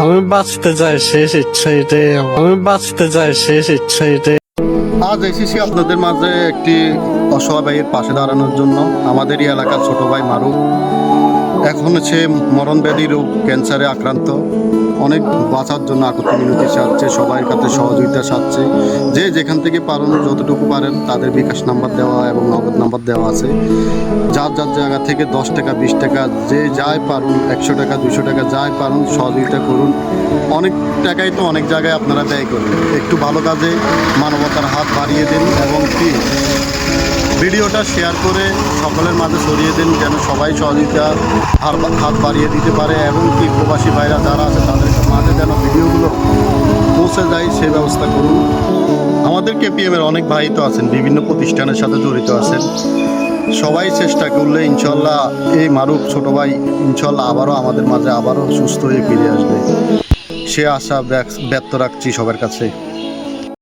আমি বাঁচতে চাই শেষ ইচ্ছা এটাই আমি বাঁচতে চাই শেষ ইচ্ছা এটাই। আজ এসেছি আপনাদের মাঝে একটি অসহায় ভাইয়ের পাশে দাঁড়ানোর জন্য। আমাদেরই এলাকার ছোট ভাই মারুফ এখন সে মরণব্যাধি রোগ ক্যান্সারে আক্রান্ত। অনেক বাঁচার জন্য আকুতি মিনতি চাচ্ছে, সবাই কাছে সহযোগিতা চাচ্ছে। যে যেখান থেকে পারেন, যতটুকু পারেন, তাদের বিকাশ নাম্বার দেওয়া এবং নগদ নাম্বার দেওয়া আছে। যার যার জায়গা থেকে 10 টাকা 20 টাকা যে যাই পারুন, 100 টাকা 200 টাকা যাই পারুন সহযোগিতা করুন। অনেক টাকাই তো অনেক জায়গায় আপনারা ব্যয় করুন, একটু ভালো কাজে মানবতার হাত বাড়িয়ে দিন এবং কি ভিডিওটা শেয়ার করে সকলের মাঝে ছড়িয়ে দিন, যেন সবাই সহযোগিতা হাত বাড়িয়ে দিতে পারে এবং কি প্রবাসী ভাইরা যারা আছে তাদের মাঝে যেন ভিডিওগুলো পৌঁছে যায় সেই ব্যবস্থা করুন। আমাদের কেপিএমের অনেক ভাই তো আছেন, বিভিন্ন প্রতিষ্ঠানের সাথে জড়িত আছেন। সবাই চেষ্টা করলে ইনশাল্লাহ এই মারুফ ছোট ভাই ইনশাল্লাহ আমাদের মাঝে আবারও সুস্থ হয়ে ফিরে আসবে, সে আশা ব্যক্ত রাখছি সবার কাছে।